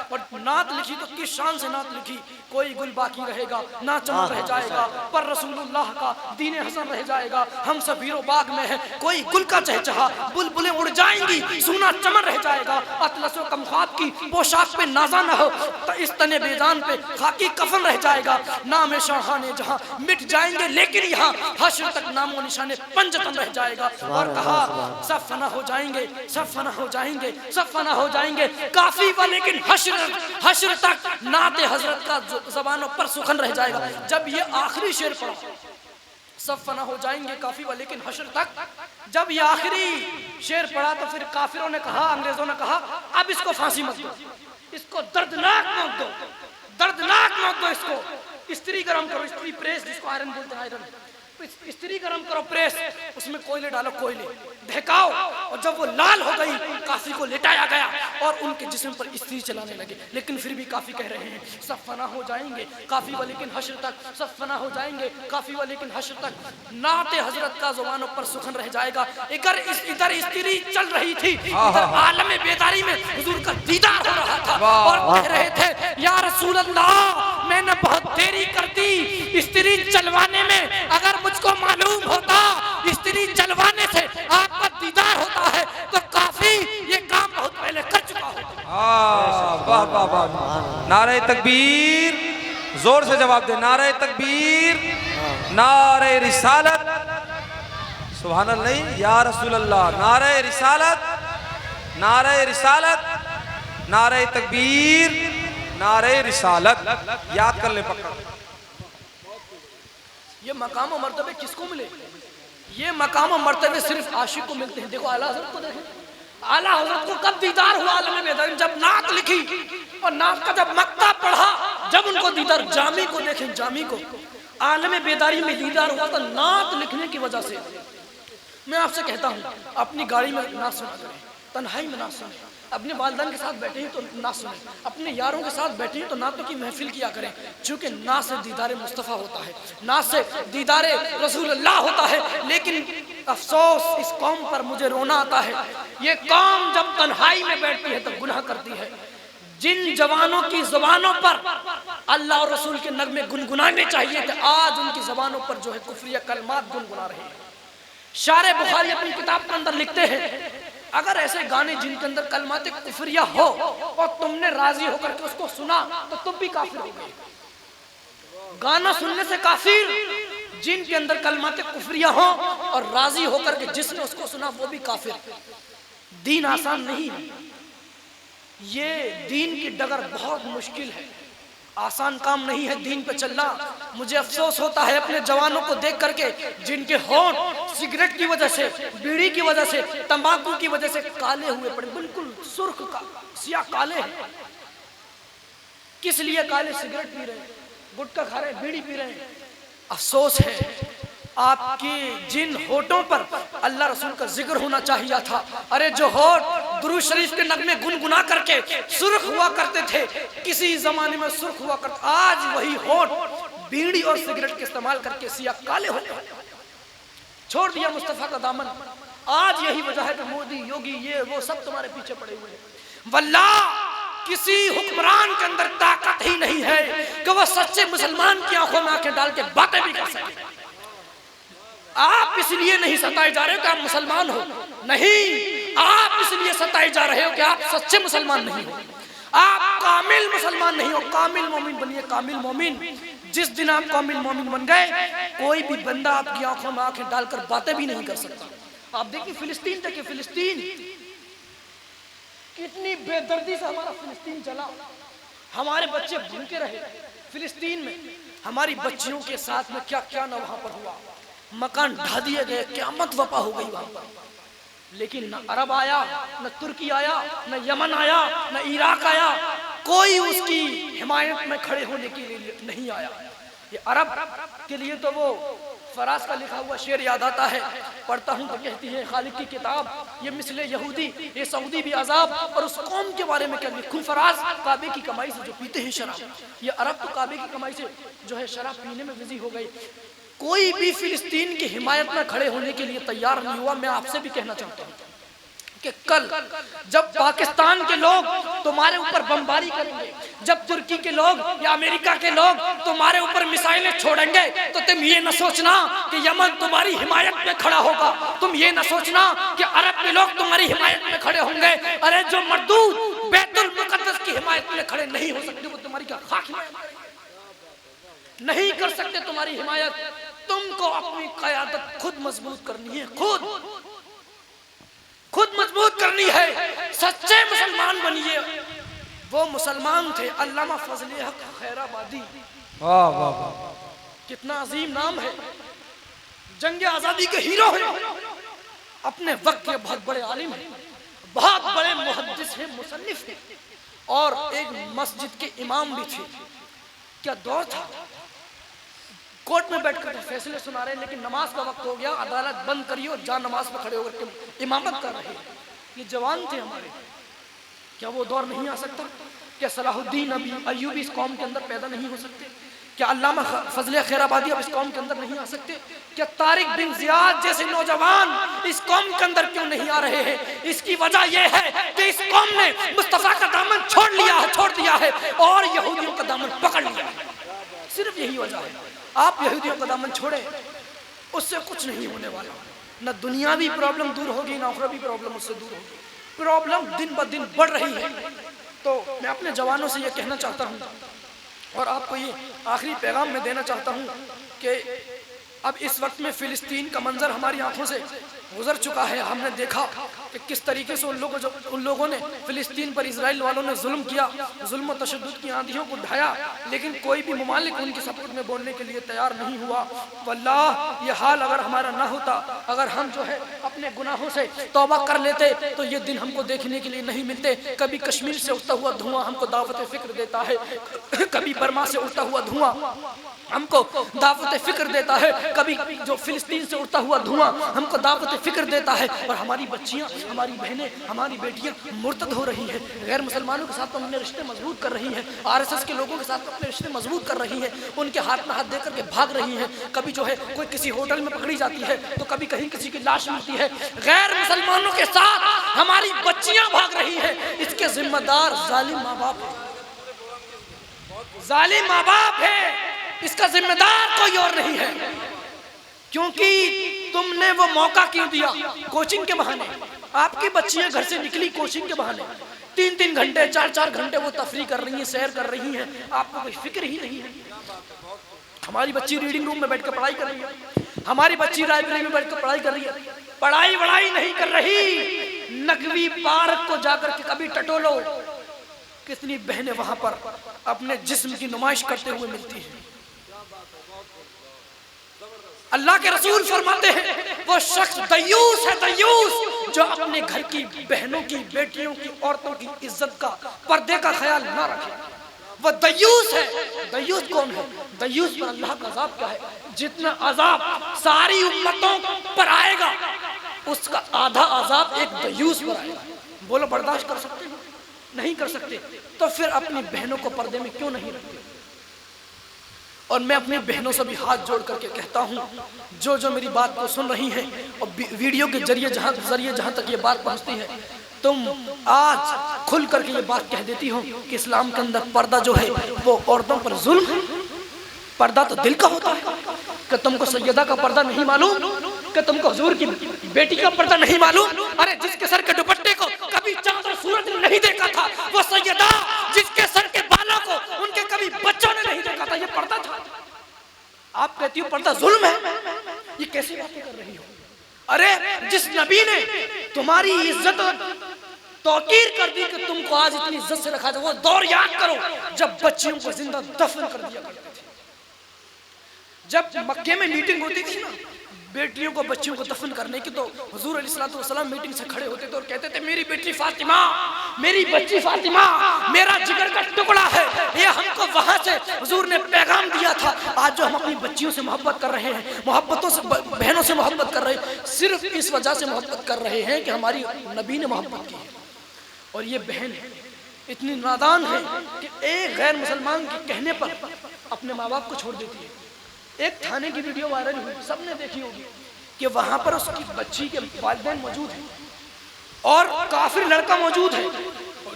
और नात लिखी तो किस शान से नात लिखी, कोई गुल बाकी रहेगा ना चमन रह जाएगा, पर रसूलुल्लाह का दीन हसन रह जाएगा। हम सब वीरो बाग में है, कोई गुल का चहचहा, बुलबुलें उड़ जाएंगी, सूना चमन रह जाएगा। अतलसो कमखाब की पोशाक पे नाजा न हो, तो इस तने बेजान पे खाकी कफन रह जाएगा। नाम शाहाने जहां मिट जाएंगे, लेकिन यहाँ हश्र तक नामो निशाने पंजतन रह जाएगा। और कहा सब फना हो जाएंगे, सब फना हो जाएंगे, सब फना हो जाएंगे, काफी व लेकिन हश्र तक नाते हजरत का जबानों पर सुखन रह जाएगा। जब ये आखिरी शेर पढ़ा, सब फना हो जाएंगे काफी व लेकिन हश्र तक, जब ये आखिरी शेर पढ़ा तो फिर काफिरों ने कहा, अंग्रेजों ने कहा अब इसको फांसी मत दो, इसको दर्दनाक मौत दो, दर्दनाक मौत दो, इसको स्त्री गरम करो, स्त्री प्रेस जिसको आयरन बोलते हैं, आयरन स्त्री गरम करो प्रेस, उसमें कोयले डालो, कोयले बहकाओ। और जब वो लाल हो गई, काफी को लिटाया गया और उनके जिस्म पर स्त्री चलाने लगे। लेकिन फिर भी काफी कह रहे हैं सब फना हो जाएंगे काफी व लेकिन हश्र तक, सब फना हो जाएंगे काफी व लेकिन हश्र तक, नाते हजरत का जुबानों पर सुखन रह जाएगा। इधर स्त्री चल रही थी, इधर आलम बेदारी में हुजूर का दीदार हो रहा था और कह रहे थे या रसूल अल्लाह मैंने बहुत देरी कर दी स्त्री चलवाने में, अगर मुझको मालूम होता स्त्री चलवाने से आपका दीदार होता है तो काफी ये काम बहुत पहले कर चुका होता। वाह वाह वाह, नारे तकबीर, जोर से जवाब दे, नारे तकबीर, नारे रिसालत, सुभान अल्लाह या रसूल अल्लाह, नारे रिसालत, नारे रिसालत, नारे तकबीर, नारे रिसालत, याद कर ले पक्का। ये मकाम और मर्तबे किसको मिले? ये मकाम और मर्तबे सिर्फ आशिक को मिलते हैं। देखो आला हज़रत को देखें, आला हज़रत को कब दीदार हुआ आलम बेदारी, जब नात लिखी और नात का जब मक्ता पढ़ा, जब उनको दीदार, जामी को देखें, जामी को आलम बेदारी में दीदार हुआ तो नात लिखने की वजह से। मैं आपसे कहता हूँ अपनी गाड़ी में नात सुना करें, तन्हाई में नात सुने, अपने वालिदैन के साथ बैठे हैं तो नात सुने, अपने यारों के साथ बैठे हैं तो नातों की महफिल किया करें, क्योंकि नात से दीदार मुस्तफ़ा होता है, नात से दीदार रसूलुल्लाह होता है। लेकिन अफसोस इस कौम पर मुझे रोना आता है, ये कौम जब तन्हाई में बैठती है तो गुनाह करती है। जिन जवानों की जुबानों पर अल्लाह और रसूल के नगमे गुनगुनाने चाहिए थे, आज उनकी जुबानों पर जो है कुफ्रिया कलमात गुनगुना रहे हैं। शारे बुखारी अपनी किताब के अंदर लिखते हैं अगर ऐसे गाने जिनके अंदर कलमात कुफरिया हो और तुमने राजी होकर के उसको सुना तो तुम भी काफिर हो गए। गाना सुनने से काफिर जिनके अंदर कलमात कुफरिया हो और राजी होकर के जिसने उसको सुना वो भी काफिर। दीन आसान नहीं है, ये दीन की डगर बहुत मुश्किल है, आसान काम नहीं है दीन पे चलना। मुझे अफसोस होता है अपने जवानों को देख करके जिनके होंठ सिगरेट की वजह से, बीड़ी की वजह से, तंबाकू की वजह से काले हुए पड़े, बिल्कुल सुर्ख का सिया काले हैं। किस लिए काले? सिगरेट पी रहे हैं, गुटखा खा रहे हैं, बीड़ी पी रहे हैं। अफसोस है आपके जिन होठों पर अल्लाह रसूल का जिक्र होना चाहिए था, अरे जो होठ दुरूद शरीफ के नगमे गुनगुना करके सुर्ख हुआ करते थे, किसी जमाने में सुर्ख हुआ करते, आज वही होठ बीड़ी और सिगरेट के इस्तेमाल करके सिया काले हो गए, छोड़ दिया मुस्तफा का दामन। आज यही वजह है कि मोदी, योगी, ये वो सब तुम्हारे पीछे पड़े हुए हैं। वल्लाह किसी हुक्मरान के अंदर ताकत ही नहीं है कि वह सच्चे मुसलमान की आंखों में आंखें डाल के बातें भी कर सके। आप इसलिए नहीं सताए जा रहे हो कि आप मुसलमान हो, नहीं, आप इसलिए सताए जा रहे हो कि आप सच्चे मुसलमान नहीं हो, आप कामिल मुसलमान नहीं हो। कामिल मोमिन बनिए, कामिल मोमिन। जिस दिन आप कामिल मोमिन बन गए, कोई भी बंदा आपकी आंखों में आंखें डालकर बातें भी नहीं कर सकता। आप देखिए फिलिस्तीन, देखिए फिलिस्तीन, कितनी बेदर्दी से हमारा फिलिस्तीन चला, हमारे बच्चे भूखे रहे फिलिस्तीन में, हमारी बच्चियों के साथ में क्या क्या ना वहां पर हुआ, मकान ढा दिए गए, क़यामत वपा हो गई वहां पर। लेकिन न अरब आया, न तुर्की आया, न यमन आया, न इराक आया, कोई उसकी हिमायत में खड़े होने के लिए नहीं आया। ये अरब के लिए तो वो फराज का लिखा हुआ शेर याद आता है, पढ़ता हूँ तो कहती है खालिक की किताब, ये मिसले यहूदी, ये सऊदी भी अजाब, और उस कौम के बारे में क्या लिखूं फराज, काबे की कमाई से जो पीते हैं शराब, ये अरब तो काबे की कमाई से जो है शराब पीने में बिजी हो गई। कोई भी फिलिस्तीन की हिमायत में खड़े होने के लिए तैयार नहीं हुआ। मैं आपसे भी कहना चाहता हूँ कि कल जब पाकिस्तान के लोग तुम्हारे ऊपर बमबारी करेंगे, जब तुर्की के लोग या अमेरिका के लोग तुम्हारे ऊपर मिसाइलें छोड़ेंगे, तो तुम ये न सोचना कि यमन तुम्हारी हिमायत में खड़ा होगा, तुम ये न सोचना कि अरब के लोग तुम्हारी हिमायत में खड़े होंगे। अरे जो मर्दूद बैतुल मुकद्दस की हिमायत में खड़े नहीं हो सकते, वो तुम्हारी क्या खाक नहीं कर सकते तुम्हारी हिमायत। तुमको अपनी क़यादत खुद मजबूत करनी है, खुद मजबूत करनी है। सच्चे मुसलमान बनिए। वो मुसलमान थे अल्लामा फजल हक खैराबादी। वाह वाह वाह, कितना अजीम नाम है। जंग आजादी के हीरो हैं, अपने वक्त के बहुत बड़े आलिम हैं, बहुत बड़े मुहद्दिस हैं, मुसन्निफ हैं, और एक मस्जिद के इमाम भी थे। क्या दौर था। कोर्ट में बैठकर फैसले सुना रहे हैं, लेकिन नमाज का वक्त हो गया, अदालत बंद करिए और जा नमाज में खड़े होकर के इमामत कर रहे हैं। ये जवान थे हमारे। क्या वो दौर नहीं आ सकता? क्या सलाहुद्दीन अय्यूबी इस कौम के अंदर पैदा नहीं हो सकते? क्या अल्लामा फजल खैराबादी अब इस कौम के अंदर नहीं आ सकते? क्या तारिक बिन जियाद जैसे नौजवान इस कौम के अंदर क्यों नहीं आ रहे हैं? इसकी वजह यह है कि इस कौम ने मुस्तफा का दामन छोड़ दिया है और यहूदियों का दामन पकड़ लिया है। सिर्फ यही वजह है। आप यहूदियों का दामन छोड़े, उससे कुछ नहीं होने वाला। न दुनियावी प्रॉब्लम दूर होगी, न उखरवी प्रॉब्लम उससे दूर होगी। प्रॉब्लम दिन ब दिन बढ़ रही है। तो मैं अपने जवानों से ये कहना चाहता हूँ और आपको ये आखिरी पैगाम में देना चाहता हूँ कि अब इस वक्त में फिलिस्तीन का मंजर हमारी आंखों से गुजर चुका है। हमने देखा कि किस तरीके से उन लोगों ने फिलिस्तीन पर इजराइल वालों ने जुल्म किया, जुल्म और तशद्दुद की आंधियों को ढाया, लेकिन कोई भी मुमालिक उनके सपोर्ट में बोलने के लिए तैयार नहीं हुआ। वल्लाह ये हाल अगर हमारा ना होता, अगर हम जो है अपने गुनाहों से तौबा कर लेते, तो ये दिन हमको देखने के लिए नहीं मिलते। कभी कश्मीर से उठता हुआ धुआं हमको दावत फिक्र देता है, कभी बर्मा से उठता हुआ धुआं हमको दावत फिक्र देता है, कभी जो फिलिस्तीन से उठता हुआ धुआं हमको दावत फिक्र देता है। और हमारी बच्चियां, हमारी बहनें, हमारी बेटियां मुर्तद हो रही हैं, गैर मुसलमानों के साथ तो अपने रिश्ते मजबूत कर रही हैं, आरएसएस के लोगों के साथ अपने रिश्ते मजबूत कर रही हैं, उनके हाथ में हाथ देकर के भाग रही हैं। कभी जो है कोई किसी होटल में पकड़ी जाती है, तो कभी कहीं किसी की लाश मिलती है। गैर मुसलमानों के साथ हमारी बच्चियां भाग रही है। इसके जिम्मेदार जालिम माँ बाप है, जालिम माँ बाप है। इसका जिम्मेदार कोई और नहीं है, क्योंकि तुमने वो मौका क्यों दिया? कोचिंग के बहाने आपकी बच्चियां घर से निकली, कोचिंग के बहाने 3-3 घंटे 4-4 घंटे वो तफरी कर रही हैं, सैर कर रही हैं, आपको कोई फिक्र ही नहीं है। हमारी बच्ची रीडिंग रूम में बैठकर पढ़ाई कर रही है, हमारी बच्ची लाइब्रेरी में बैठकर पढ़ाई कर रही है, पढ़ाई नहीं कर रही। नकवी पार्क को जाकर के कभी टटोलो, कितनी बहनें वहां पर अपने जिस्म की नुमाइश करते हुए मिलती हैं। अल्लाह के रसूल फरमाते हैं वो शख्स दयूस है, दयूस जो अपने घर की बहनों की, बेटियों की, औरतों की इज्जत का, पर्दे का ख्याल ना रखे, वो दयूस है। दयूस कौन है? दयूस पर अल्लाह का अज़ाब क्या है? जितना अज़ाब सारी उम्मतों पर आएगा, उसका आधा अज़ाब एक दयूस पर आएगा। बोलो बर्दाश्त कर सकते हो? नहीं कर सकते, तो फिर अपनी बहनों को पर्दे में क्यों नहीं रखते? और मैं अपनी बहनों से भी हाथ जोड़ करके कहता हूँ, जो मेरी बात को सुन रही हैं और वीडियो के जरिए जहाँ तक ये बात पहुँचती है, तुम आज खुल करके ये बात कह देती हो कि इस्लाम के अंदर पर्दा जो है वो औरतों पर जुल्म है। पर्दा तो दिल का होता है। कि तुमको सैयदा का पर्दा नहीं मालूम? कि तुमको हुजूर की बेटी का पर्दा नहीं मालूम? अरे जिसके सर के दुपट्टे को कभी चांद और सूरज ने नहीं देखा था, वो सैयदा जिसके सर के बालों को उनके कभी बच्चों ने नहीं देखा था, ये पर्दा था। आप कहती हो पर्दा जुल्म है? ये कैसी बातें कर रही हो? अरे जिस नबी ने तुम्हारी इज्जत तौकीर कर दी कि तुमको आज इतनी इज्जत से रखा था, वो दौर याद करो जब बच्चियों को जिंदा दफन कर दिया करते थे। जब मक्के में मीटिंग होती थी ना बेटियों को, बच्चियों को दफन करने की, तो हुजूर अलैहिस्सलातु वस्सलाम मीटिंग से खड़े होते थे और कहते थे मेरी बेटी फातिमा, मेरी बच्ची फातिमा मेरा जिगर का टुकड़ा है। ये हमको वहां से हुजूर ने पैगाम दिया था। आज जो हम अपनी बच्चियों से मोहब्बत कर रहे हैं, मोहब्बतों से बहनों से मोहब्बत कर रहे हैं, सिर्फ इस वजह से मोहब्बत कर रहे हैं कि हमारी नबी ने मोहब्बत की है। और ये बहन इतनी नादान है कि एक गैर मुसलमान के कहने पर अपने माँ बाप को छोड़ देती है। एक थाने की वीडियो वायरल हुई, सबने देखी होगी कि वहां पर उसकी बच्ची के वालिदैन मौजूद हैं। और काफिर लड़का मौजूद है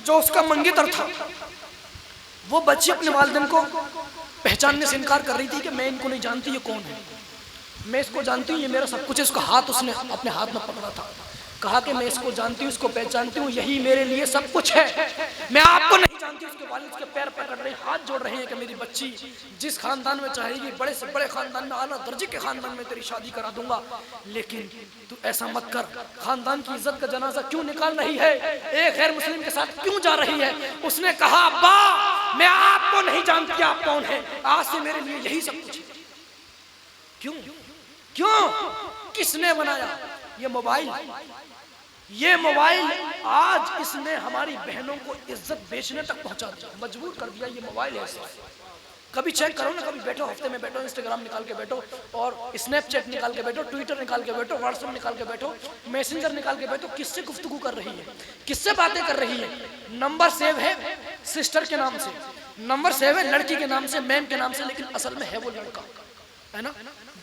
जो उसका मंगेतर था। वो बच्ची अपने वालिदैन को पहचानने से इनकार कर रही थी कि मैं इनको नहीं जानती, ये कौन है, मैं इसको जानती हूँ, ये मेरा सब कुछ है। उसका हाथ उसने अपने हाथ में पकड़ा था, कहा कि मैं इसको जानती हूँ, इसको पहचानती हूँ, यही मेरे लिए सब कुछ है, मैं आपको नहीं जानती। उसके वालिद उसके पैर पकड़ रहे हैं, हाथ जोड़ रहे हैं कि मेरी बच्ची जिस खानदान में चाहेगी, बड़े से बड़े खानदान में, आला दर्जे के खानदान में तेरी शादी करा दूंगा, लेकिन तू ऐसा मत कर। खानदान की इज्जत का जनाजा क्यों निकाल रही है, एक गैर मुस्लिम के साथ क्यों जा रही है? उसने कहा अब्बा मैं आपको नहीं जानती आप कौन है, आज से मेरे लिए यही सब कुछ है। क्यों क्यों किसने बनाया ये मोबाइल? ये मोबाइल आज इसने हमारी बहनों को इज्जत बेचने तक पहुंचा दिया, मजबूर कर दिया। ये मोबाइल है ऐसा। कभी चेक करो ना, कभी बैठो, हफ्ते में बैठो, इंस्टाग्राम निकाल के बैठो और स्नैपचैट निकाल के बैठो, ट्विटर निकाल के बैठो, व्हाट्सएप निकाल के बैठो, मैसेंजर निकाल के बैठो, किससे गुफ्तगू कर रही है, किससे बातें कर रही है? नंबर सेव है सिस्टर के नाम से, नंबर सेव है लड़की के नाम से, मैम के नाम से, लेकिन असल में है वो लड़का, है ना।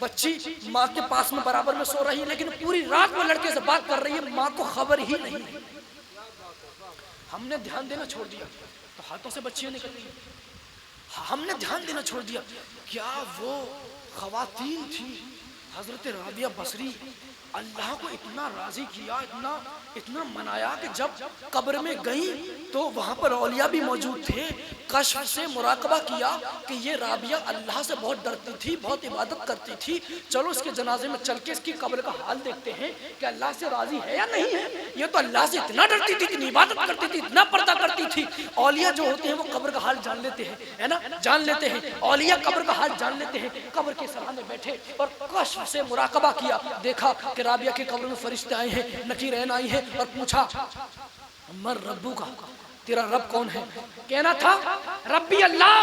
बच्ची माँ के पास में बराबर में सो रही है, लेकिन पूरी रात वो लड़के से बात कर रही है, माँ को खबर ही नहीं है। हमने ध्यान देना छोड़ दिया तो हाथों से बच्चियां निकल रही हैं। हमने ध्यान देना छोड़ दिया। क्या वो खवातीन थी हजरत राबिया बसरी, अल्लाह को इतना राजी किया, इतना मनाया कि जब कब्र में गई तो वहां पर औलिया भी मौजूद थे। कश्फ से मुराकबा किया कि ये राबिया अल्लाह से बहुत डरती थी, बहुत इबादत करती थी, चलो इसके जनाजे में चल के इसकी कब्र का हाल देखते हैं कि अल्लाह से राजी है या नहीं है। ये तो अल्लाह से इतना डरती थी, इतनी इबादत करती थी, इतना पर्दा करती थी। औलिया जो होते हैं वो कब्र का हाल जान लेते हैं, है ना, जान लेते हैं। औलिया कब्र का हाल जान लेते हैं। कब्र के सराहने बैठे और कश्फ से मुराकबा किया, देखा कि राबिया के कब्र में फरिश्ते आए हैं, नकीरैन आई हैं और पूछा मर रब्बू का, तेरा रब कौन है? कहना था रब्बी अल्लाह,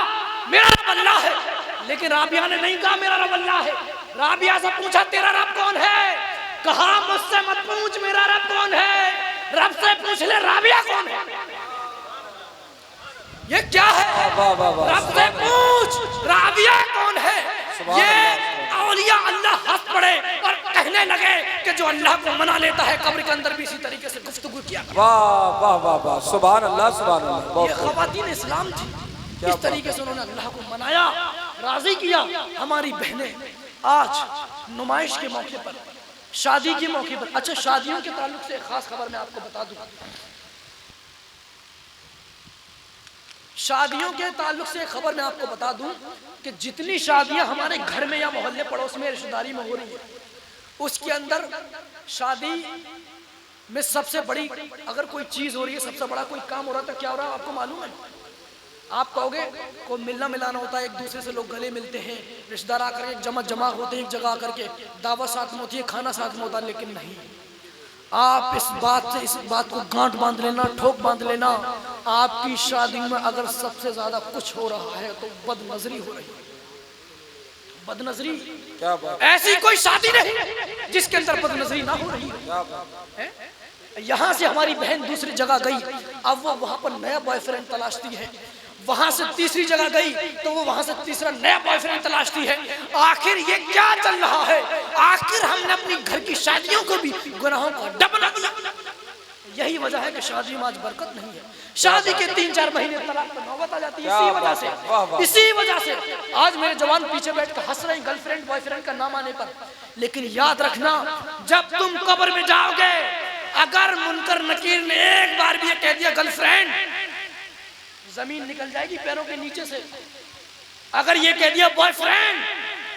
मेरा रब अल्लाह है, लेकिन राबिया ने नहीं कहा मेरा रब अल्लाह है। राबिया से पूछा तेरा रब कौन है? कहा मुझसे मत पूछ मेरा रब कौन है, रब से पूछ ले राबिया कौन है। ये क्या है? रब से पूछ राबिया कौन है। ये औलिया अल्लाह हंस पड़े और कहने लगे कि जो अल्लाह को मना लेता है कब्र के अंदर भी इसी तरीके से गुफ्तगू किया। वाह वाह वाह वाह, सुभान अल्लाह सुभान अल्लाह। ये खवातीन इस्लाम थी, इस तरीके से उन्होंने अल्लाह को मनाया, राजी किया। हमारी बहनें आज नुमाइश के मौके पर, शादी के मौके पर, अच्छा शादियों के ताल्लुक से एक खास खबर मैं आपको बता दूं। शादियों के ताल्लुक से खबर मैं आपको बता दूं कि जितनी शादियां हमारे घर में या मोहल्ले पड़ोस में रिश्तेदारी में हो रही है, उसके अंदर शादी में सबसे बड़ी अगर कोई चीज हो रही है, सबसे बड़ा कोई काम हो रहा है तो क्या हो रहा है आपको मालूम है? आप कहोगे कोई मिलना मिलाना होता है, एक दूसरे से लोग गले मिलते हैं, रिश्तेदार आकर एक जमा होते हैं, एक जगह आकर के दावत साथ में होती है, खाना साथ में होता है। लेकिन नहीं, आप इस बात को गांठ बांध लेना, ठोक बांध लेना, आपकी शादी में अगर सबसे ज्यादा कुछ हो रहा है तो बदनजरी हो रही है। बदनजरी, क्या बात, ऐसी कोई शादी नहीं जिसके अंदर बदनजरी ना हो रही है। यहाँ से हमारी बहन दूसरी जगह गई, अब वो वहां पर नया बॉयफ्रेंड तलाशती है। वहां से तीसरी जगह गई तो वो वहां से तीसरा नया बॉयफ्रेंड तलाशती है। आखिर ये क्या चल रहा है? आखिर हमने अपनी घर की शादियों को भी गुनाहों का डबल बना। यही वजह है कि शादी में आज बरकत नहीं है। शादी के 3-4 महीने तलाक पर नौबत आ जाती है। इसी वजह से आज मेरे जवान पीछे बैठ कर हंस रहे हैं गर्लफ्रेंड बॉयफ्रेंड का नाम आने पर। लेकिन याद रखना, जब तुम कब्र में जाओगे, अगर मुनकर नकीर ने एक बार भी ये कह दिया गर्लफ्रेंड, जमीन निकल जाएगी पैरों के नीचे से। अगर ये कह दिया बॉयफ्रेंड,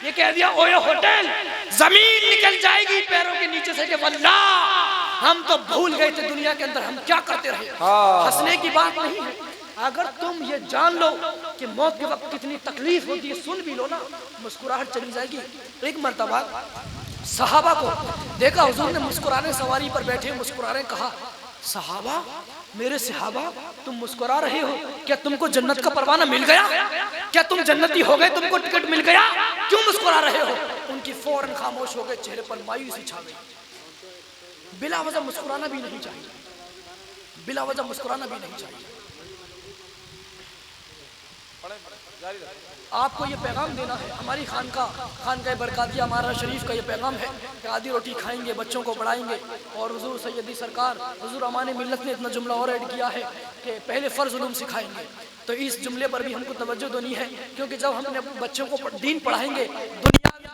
ये कह दिया ओयो होटल, जमीन निकल जाएगी पैरों के नीचे से कि वल्लाह हम तो भूल गए थे दुनिया के अंदर हम क्या करते रहे। हंसने की बात नहीं है। अगर तुम ये जान लो कि मौत के वक्त कितनी तकलीफ होती है, सुन भी लो ना, मुस्कुराहट चली जाएगी। एक मर्तबा सहाबा को देखा, हुजूर ने मुस्कुराने सवारी पर बैठे मुस्कुराने, कहा सहाबा, मेरे सहाबा तुम मुस्कुरा रहे हो, क्या तुमको जन्नत का परवाना मिल गया? क्या तुम जन्नती हो गए? तुमको टिकट मिल गया? क्यों मुस्कुरा रहे हो? उनकी फौरन खामोश हो गए, चेहरे पर मायूसी छा गई। बिला वजह मुस्कुराना भी नहीं चाहिए, बिला वजह मुस्कुराना भी नहीं चाहिए। आपको ये पैगाम देना है, हमारी खानका बरकातिया महाराज शरीफ का ये पैगाम है कि आधी रोटी खाएंगे, बच्चों को पढ़ाएंगे। और हुजूर सैयदी सरकार हुजूर अमान मिल्लत ने इतना जुमला और ऐड किया है कि पहले फ़र्ज़ उलूम सिखाएंगे। तो इस जुमले पर भी हमको तवज्जो देनी है, क्योंकि जब हम अपने बच्चों को दीन पढ़ाएंगे,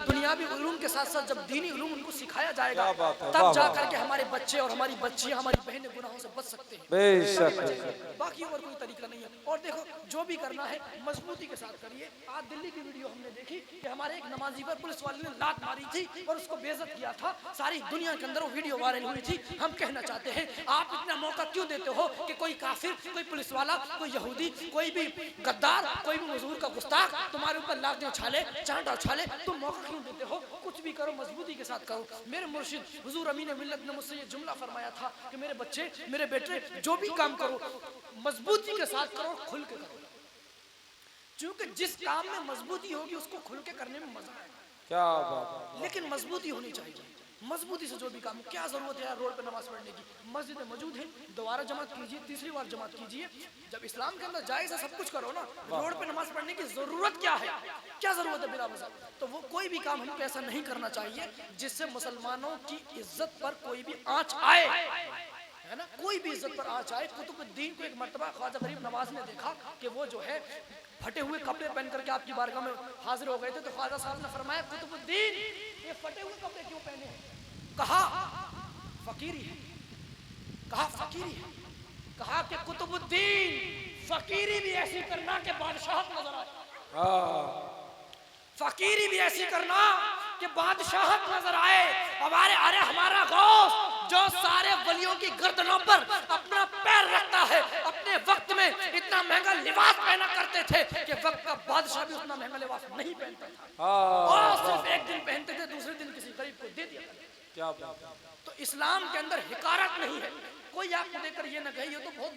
दुनियावी उलूम के साथ साथ जब दीनी उलूम उनको सिखाया जाएगा, तब जा करके हमारे बच्चे और हमारी बच्चियां, हमारी बहनें गुनाहों से बच सकते हैं। बाकी और कोई तरीका नहीं है। और देखो, जो भी करना है मजबूती के साथ करिए। आज दिल्ली की वीडियो हमने देखी कि हमारे एक नमाजी पर पुलिस वाले ने लात मारी थी और उसको बेइज्जत किया था। सारी दुनिया के अंदर वो वीडियो वायरल हुई थी। हम कहना चाहते हैं, आप इतना मौका क्यों देते हो कि कोई काफिर, कोई पुलिस वाला, कोई यहूदी, कोई भी गद्दार, कोई भी मजदूर का गुस्ताख तुम्हारे ऊपर लात उछाले, चांटा उछाले, तुम मौका क्यों देते हो? कुछ भी करो, मजबूती के साथ करो। मेरे मुर्शिद हुजूर अमीन मिल्लत ने मुझसे ये जुमला फरमाया था कि मेरे बच्चे, मेरे बेटे, जो भी काम करो मजबूती के साथ करो, खुल के करो। क्योंकि जिस काम में मजबूती होगी उसको खुल के करने में मजा आएगा। क्या बात। लेकिन मजबूती होनी चाहिए। मजबूती से जो भी काम, क्या जरूरत है यार रोड पे नमाज पढ़ने की? मस्जिद में मौजूद है, दोबारा जमात कीजिए, तीसरी बार जमात कीजिए। जब इस्लाम के अंदर जायज़ है, सब कुछ करो ना, रोड पे नमाज पढ़ने की जरूरत क्या है? क्या जरूरत है बिला वजह? तो वो कोई भी काम हमको ऐसा नहीं करना चाहिए जिससे मुसलमानों की इज्जत पर कोई भी आंच आए, है ना? कोई भी इज्जत पर आंच आए। कुतुबुद्दीन को एक मर्तबा ख्वाजा गरीब नवाज ने देखा कि वो जो है फटे हुए कपड़े पहन करके आपकी बारगाह में हाजिर हो गए थे। तो ख्वाजा साहब ने फरमाया, कुतुबुद्दीन ये फटे हुए कपड़े क्यों पहने हैं? कहा फकीरी है। कहा फकीरी है। कहा कि कुतुबुद्दीन फकीरी भी ऐसी करना कि बादशाहत नजर आए। फकीरी भी ऐसी करना कि बादशाहत नजर आए। अरे हमारा गौस जो सारे वलियों की गर्दनों पर अपना पैर रखता है, अपने वक्त में इतना महंगा लिबास पहना करते थे कि वक्त का बादशाह भी उतना महंगा लिबास नहीं पहनता था। और सिर्फ एक दिन पहनते थे, दूसरे दिन किसी गरीब को दे दिया। क्या तो इस्लाम के अंदर हिकारत नहीं है। कोई आपको देखकर ये ना कहे ये तो बहुत